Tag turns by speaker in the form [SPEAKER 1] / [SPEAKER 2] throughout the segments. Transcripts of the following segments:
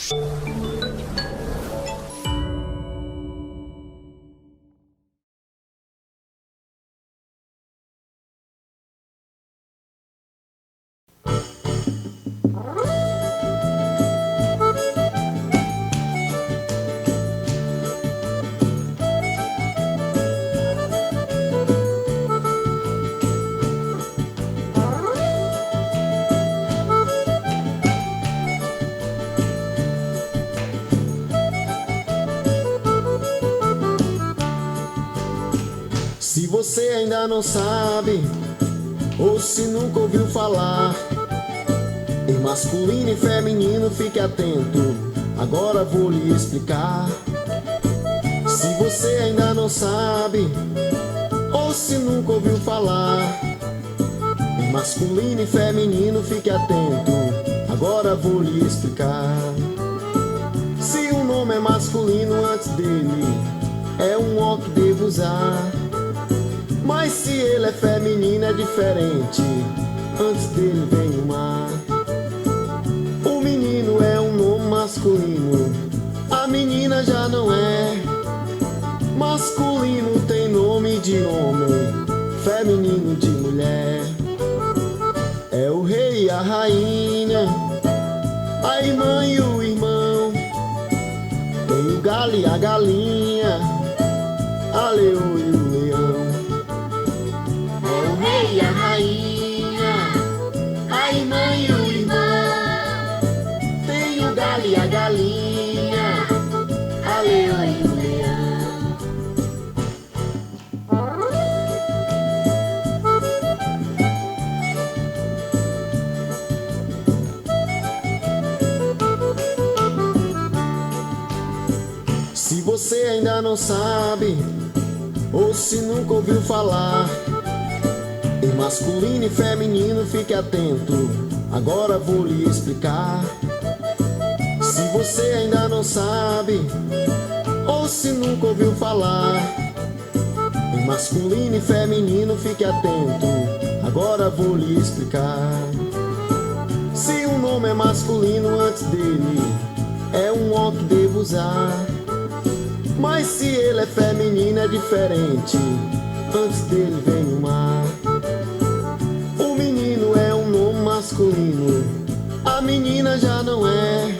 [SPEAKER 1] Se você ainda não sabe, ou se nunca ouviu falar em masculino e feminino, fique atento, agora vou lhe explicar. Se você ainda não sabe, ou se nunca ouviu falar em masculino e feminino, fique atento, agora vou lhe explicar. Se o nome é masculino, antes dele é um O que devo usar. Mas se ele é feminino é diferente, antes dele vem o mar. O menino é um nome masculino, a menina já não é. Masculino tem nome de homem, feminino de mulher. É o rei e a rainha, a irmã e o irmão. Tem o galo e a galinha, a leoa e o leão. E a rainha, a irmã e o irmão. Tem o galo e a galinha, a leoa e o leão. Se você ainda não sabe, ou se nunca ouviu falar em masculino e feminino, fique atento, agora vou lhe explicar. Se você ainda não sabe, ou se nunca ouviu falar em masculino e feminino, fique atento, agora vou lhe explicar. Se o nome é masculino, antes dele é um O que devo usar. Mas se ele é feminino é diferente, antes dele vem o mar. Masculino, a menina já não é.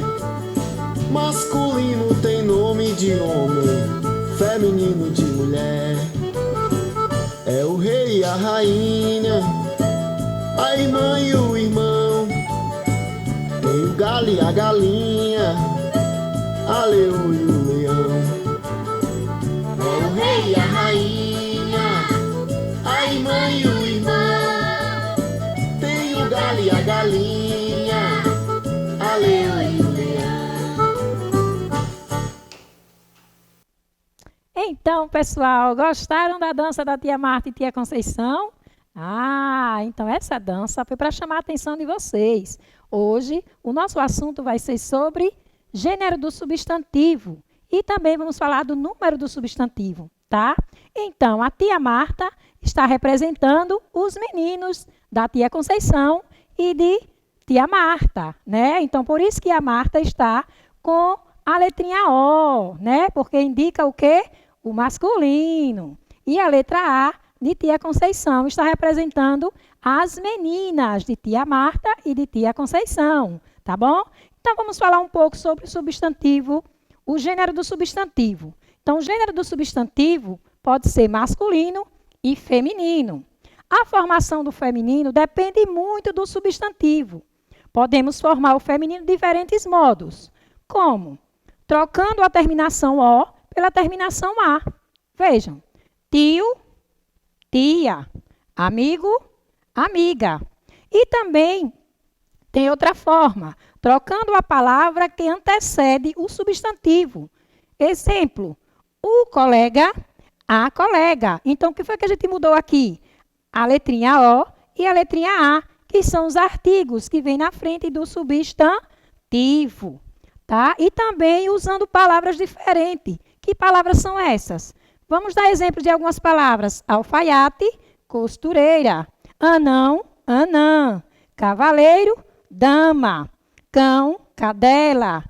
[SPEAKER 1] Masculino tem nome de homem, feminino de mulher. É o rei e a rainha, a irmã e o irmão. Tem o galo e a galinha, a leoa e o leão. É o rei e a rainha, a irmã e o irmão. O galo e a galinha, a leoa e o leão.
[SPEAKER 2] Então, pessoal, gostaram da dança da tia Marta e tia Conceição? Então essa dança foi para chamar a atenção de vocês. Hoje, o nosso assunto vai ser sobre gênero do substantivo. E também vamos falar do número do substantivo, tá? Então, a tia Marta está representando os meninos da tia Conceição e de tia Marta, né? Então, por isso que a Marta está com a letrinha O, né? Porque indica o quê? O masculino. E a letra A de tia Conceição está representando as meninas de tia Marta e de tia Conceição, tá bom? Então, vamos falar um pouco sobre o substantivo, o gênero do substantivo. Então, o gênero do substantivo pode ser masculino e feminino. A formação do feminino depende muito do substantivo. Podemos formar o feminino de diferentes modos. Como? Trocando a terminação O pela terminação A. Vejam, tio, tia, amigo, amiga. E também tem outra forma, trocando a palavra que antecede o substantivo. Exemplo, o colega, a colega. Então, o que foi que a gente mudou aqui? A letrinha O e a letrinha A, que são os artigos que vêm na frente do substantivo. Tá? E também usando palavras diferentes. Que palavras são essas? Vamos dar exemplo de algumas palavras. Alfaiate, costureira. Anão, anã. Cavaleiro, dama. Cão, cadela.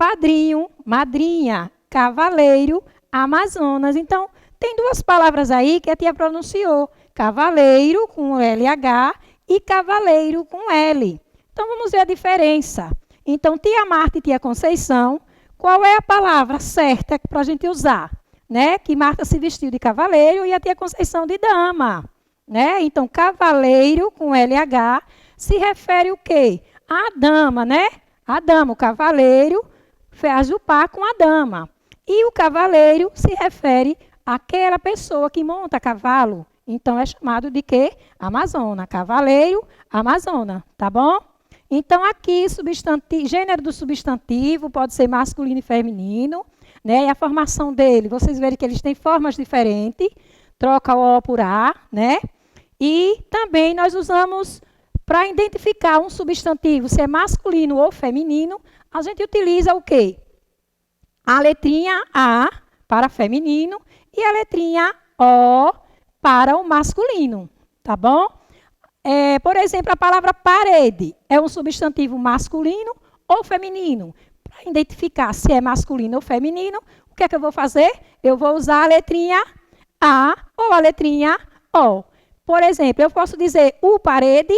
[SPEAKER 2] padrinho, madrinha, cavaleiro, Amazonas. Então, tem duas palavras aí que a tia pronunciou. Cavaleiro com LH e cavaleiro com L. Então, vamos ver a diferença. Então, tia Marta e tia Conceição, qual é a palavra certa para a gente usar? Né? Que Marta se vestiu de cavaleiro e a tia Conceição de dama. Né? Então, cavaleiro com LH se refere o quê? A dama, né? A dama, o cavaleiro faz o par com a dama. E o cavaleiro se refere àquela pessoa que monta cavalo. Então, é chamado de quê? Amazona. Cavaleiro, Amazona. Tá bom? Então, aqui, gênero do substantivo pode ser masculino e feminino. Né? E a formação dele, vocês verem que eles têm formas diferentes. Troca o O por A, né? E também nós usamos, para identificar um substantivo, se é masculino ou feminino, a gente utiliza o quê? A letrinha A para feminino e a letrinha O para o masculino, tá bom? Por exemplo, a palavra parede é um substantivo masculino ou feminino. Para identificar se é masculino ou feminino, o que é que eu vou fazer? Eu vou usar a letrinha A ou a letrinha O. Por exemplo, eu posso dizer o parede?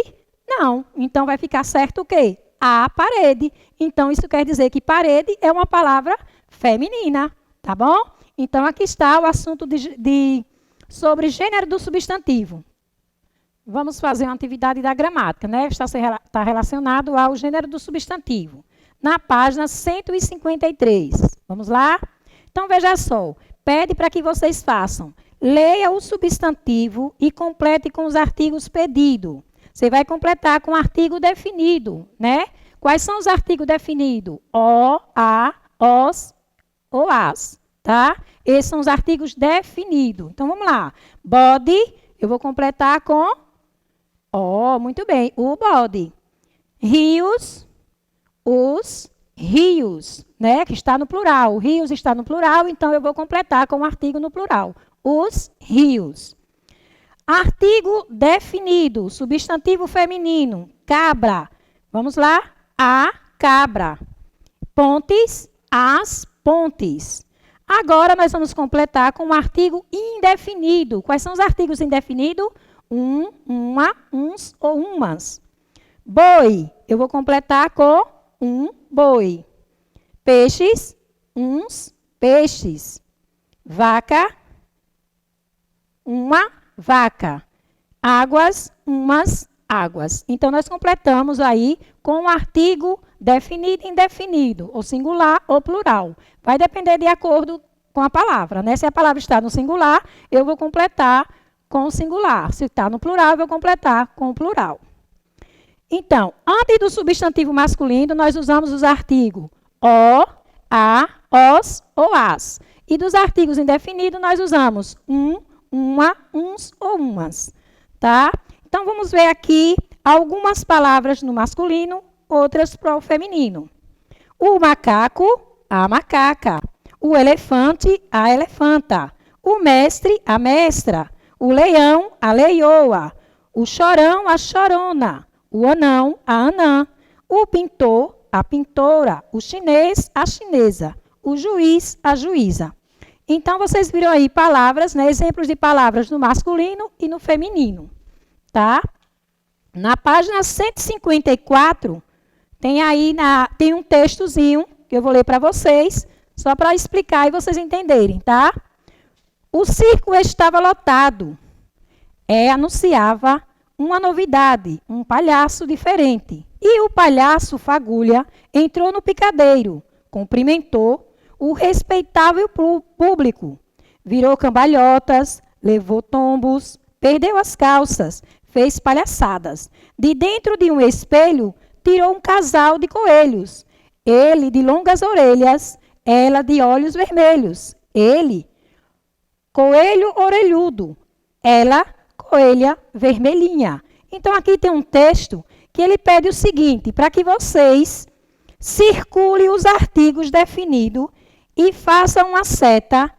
[SPEAKER 2] Não. Então, vai ficar certo o quê? A parede. Então, isso quer dizer que parede é uma palavra feminina, tá bom? Então, aqui está o assunto sobre gênero do substantivo. Vamos fazer uma atividade da gramática, né? Está relacionado ao gênero do substantivo. Na página 153. Vamos lá? Então, veja só. Pede para que vocês façam. Leia o substantivo e complete com os artigos pedidos. Você vai completar com artigo definido, né? Quais são os artigos definidos? O, a, os ou as, tá? Esses são os artigos definidos. Então, vamos lá. Body, eu vou completar com muito bem, o body. Rios, os rios, né? Que está no plural. Rios está no plural, então eu vou completar com o artigo no plural. Os rios. Artigo definido, substantivo feminino, cabra. Vamos lá? A cabra. Pontes, as pontes. Agora nós vamos completar com o artigo indefinido. Quais são os artigos indefinidos? Uma, uns ou umas. Boi, eu vou completar com um boi. Peixes, uns peixes. Vaca, uma vaca. Águas, umas águas. Então, nós completamos aí com o artigo definido e indefinido, ou singular ou plural. Vai depender de acordo com a palavra, né? Se a palavra está no singular, eu vou completar com o singular. Se está no plural, eu vou completar com o plural. Então, antes do substantivo masculino, nós usamos os artigos o, a, os ou as. E dos artigos indefinidos, nós usamos uma, uns ou umas. Tá? Então, vamos ver aqui algumas palavras no masculino, outras para o feminino. O macaco, a macaca. O elefante, a elefanta. O mestre, a mestra. O leão, a leioa. O chorão, a chorona. O anão, a anã. O pintor, a pintora. O chinês, a chinesa. O juiz, a juíza. Então, vocês viram aí palavras, né, exemplos de palavras no masculino e no feminino. Tá? Na página 154, tem um textozinho que eu vou ler para vocês, só para explicar e vocês entenderem, tá? O circo estava lotado. Anunciava uma novidade, um palhaço diferente. E o palhaço Fagulha entrou no picadeiro, cumprimentou o respeitável público, virou cambalhotas, levou tombos, perdeu as calças, fez palhaçadas. De dentro de um espelho, tirou um casal de coelhos. Ele de longas orelhas, ela de olhos vermelhos. Ele, coelho orelhudo, ela, coelha vermelhinha. Então, aqui tem um texto que ele pede o seguinte, para que vocês circulem os artigos definidos e façam uma seta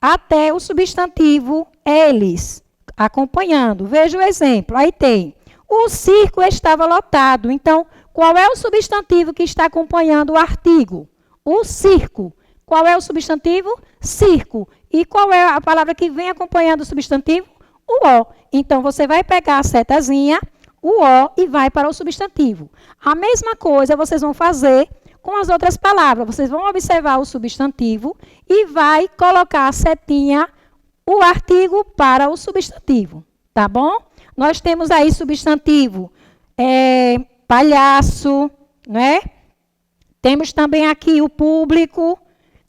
[SPEAKER 2] até o substantivo eles, acompanhando. Veja o exemplo, aí tem. O circo estava lotado. Então, qual é o substantivo que está acompanhando o artigo? O circo. Qual é o substantivo? Circo. E qual é a palavra que vem acompanhando o substantivo? O O. Então, você vai pegar a setazinha, o O, e vai para o substantivo. A mesma coisa vocês vão fazer com as outras palavras. Vocês vão observar o substantivo e vai colocar a setinha, o artigo para o substantivo. Tá bom? Nós temos aí substantivo, palhaço, né? Temos também aqui o público,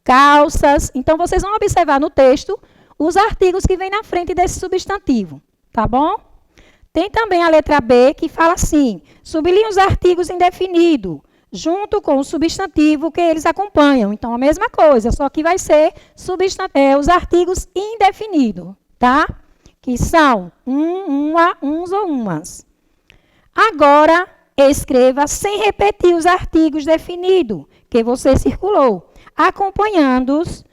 [SPEAKER 2] calças. Então, vocês vão observar no texto os artigos que vêm na frente desse substantivo. Tá bom? Tem também a letra B, que fala assim, sublinhe os artigos indefinidos, junto com o substantivo que eles acompanham. Então, a mesma coisa, só que vai ser os artigos indefinidos, tá? Que são uma, uns ou umas. Agora, escreva sem repetir os artigos definidos que você circulou, acompanhados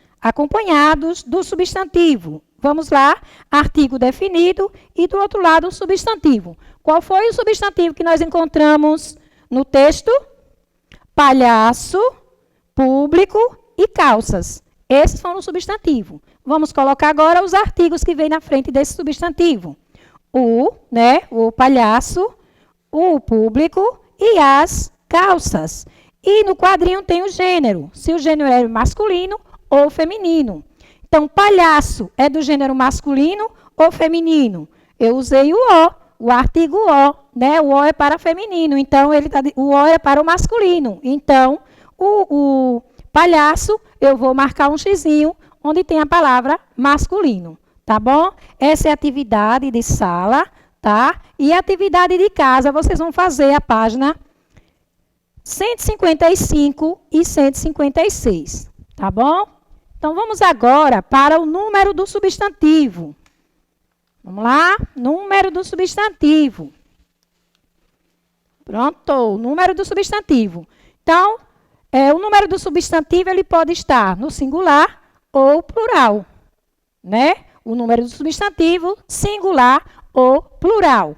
[SPEAKER 2] do substantivo. Vamos lá, artigo definido e do outro lado o substantivo. Qual foi o substantivo que nós encontramos no texto? Palhaço, público e calças. Esses foram o substantivo. Vamos colocar agora os artigos que vêm na frente desse substantivo. O palhaço, o público e as calças. E no quadrinho tem o gênero, se o gênero é masculino ou feminino. Então, palhaço é do gênero masculino ou feminino? Eu usei o artigo O, né? O O é para feminino, então o O é para o masculino. Então, o palhaço, eu vou marcar um xizinho onde tem a palavra masculino, tá bom? Essa é a atividade de sala, tá? E a atividade de casa, vocês vão fazer a página 155 e 156, tá bom? Então, vamos agora para o número do substantivo. Vamos lá? Número do substantivo. Pronto, o número do substantivo. Então, o número do substantivo ele pode estar no singular ou plural, né? O número do substantivo, singular ou plural,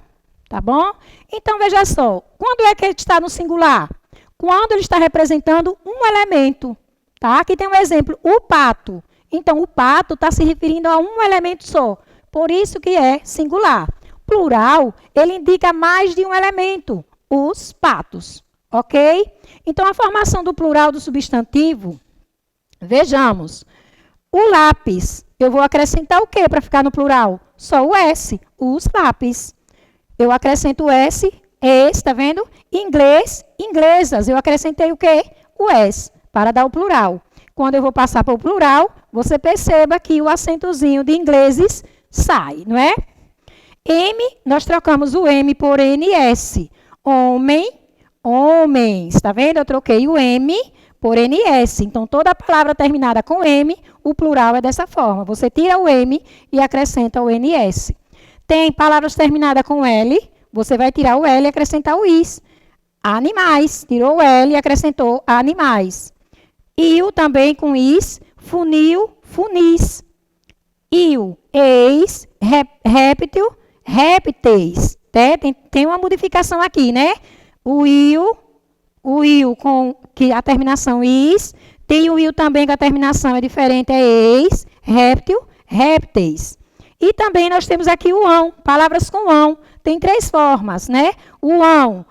[SPEAKER 2] tá bom? Então, veja só, quando é que ele está no singular? Quando ele está representando um elemento, tá? Aqui tem um exemplo, o pato. Então, o pato está se referindo a um elemento só, por isso que é singular. Plural, ele indica mais de um elemento, os patos, ok? Então, a formação do plural do substantivo, vejamos. O lápis, eu vou acrescentar o quê para ficar no plural? Só o S, os lápis. Eu acrescento o S, esse, tá vendo? Inglês, inglesas. Eu acrescentei o quê? O S, para dar o plural. Quando eu vou passar para o plural, você perceba que o acentozinho de ingleses sai, não é? M, nós trocamos o M por NS. Homem, homens. Tá vendo? Eu troquei o M por NS. Então, toda palavra terminada com M, o plural é dessa forma. Você tira o M e acrescenta o NS. Tem palavras terminadas com L, você vai tirar o L e acrescentar o IS. Animais, tirou o L e acrescentou animais. IL também com IS, funil, funis. IL, eis, réptil, répteis. Tem uma modificação aqui, né? O IL com que a terminação IS. Tem o IL também que a terminação é diferente, é eis, réptil, répteis. E também nós temos aqui o ão, palavras com ão. Tem 3 formas, né? O ão,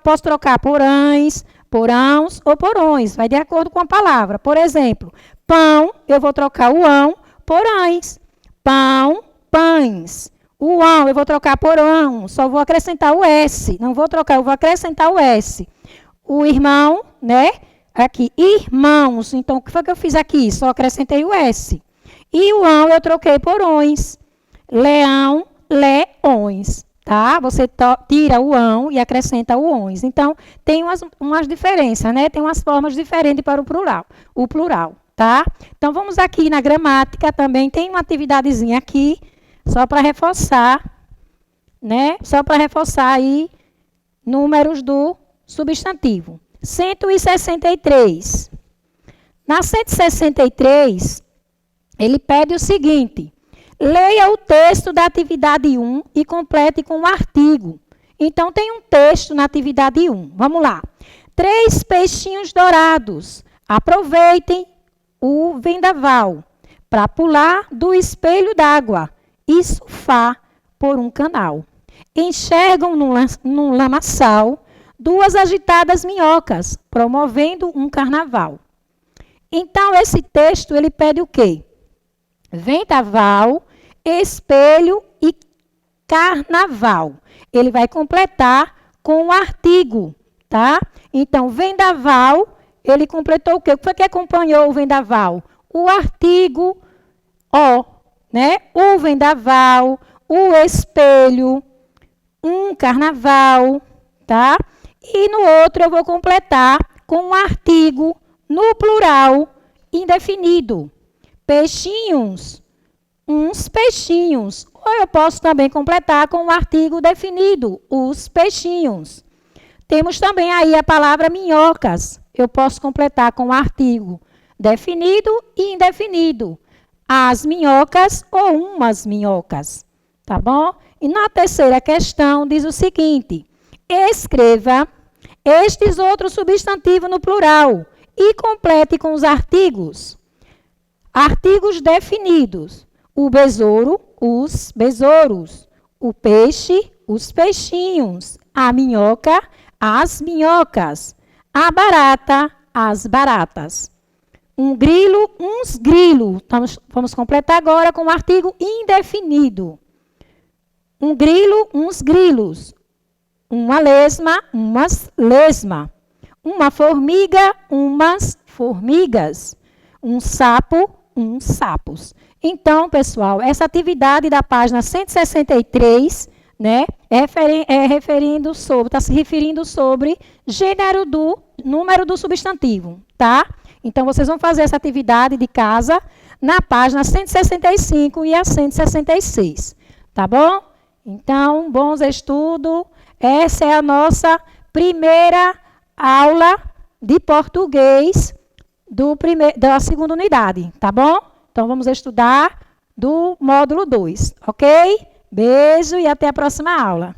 [SPEAKER 2] posso trocar por ães, porãos ou porões, vai de acordo com a palavra. Por exemplo, pão, eu vou trocar o ão por ães. Pão, pães. O ão, eu vou trocar por ão, só vou acrescentar o S. Não vou trocar, eu vou acrescentar o S. O irmão, né? Aqui, irmãos. Então, o que foi que eu fiz aqui? Só acrescentei o S. E o ão eu troquei por ões. Leão, leões. Tá? Você tira o ão e acrescenta o ões. Então, tem umas diferenças, né? Tem umas formas diferentes para o plural, tá? Então, vamos aqui na gramática também. Tem uma atividadezinha aqui, só para reforçar, né? Só para reforçar aí números do substantivo. 163. Na 163, ele pede o seguinte: leia o texto da atividade 1 e complete com um artigo. Então, tem um texto na atividade 1. Vamos lá. 3 peixinhos dourados Aproveitem o vendaval para pular do espelho d'água e surfar por um canal. Enxergam num lamaçal 2 agitadas minhocas, promovendo um carnaval. Então, esse texto, ele pede o quê? Vendaval, espelho e carnaval. Ele vai completar com o artigo, tá? Então, vendaval, ele completou o quê? O que foi que acompanhou o vendaval? O artigo o, né? O vendaval, o espelho, um carnaval, tá? E no outro eu vou completar com um artigo no plural indefinido. Peixinhos, uns peixinhos. Ou eu posso também completar com um artigo definido, os peixinhos. Temos também aí a palavra minhocas. Eu posso completar com um artigo definido e indefinido. As minhocas ou umas minhocas. Tá bom? E na terceira questão diz o seguinte: escreva estes outros substantivos no plural e complete com os artigos. Artigos definidos: o besouro, os besouros, o peixe, os peixinhos, a minhoca, as minhocas, a barata, as baratas. Um grilo, uns grilos. Vamos completar agora com o artigo indefinido. Um grilo, uns grilos. Uma lesma, umas lesma. Uma formiga, umas formigas. Um sapo, uns sapos. Então, pessoal, essa atividade da página 163, né, está se referindo sobre gênero do número do substantivo, tá? Então, vocês vão fazer essa atividade de casa na página 165 e a 166, tá bom? Então, bons estudos. Essa é a nossa primeira aula de português da segunda unidade, tá bom? Então, vamos estudar do módulo 2, ok? Beijo e até a próxima aula.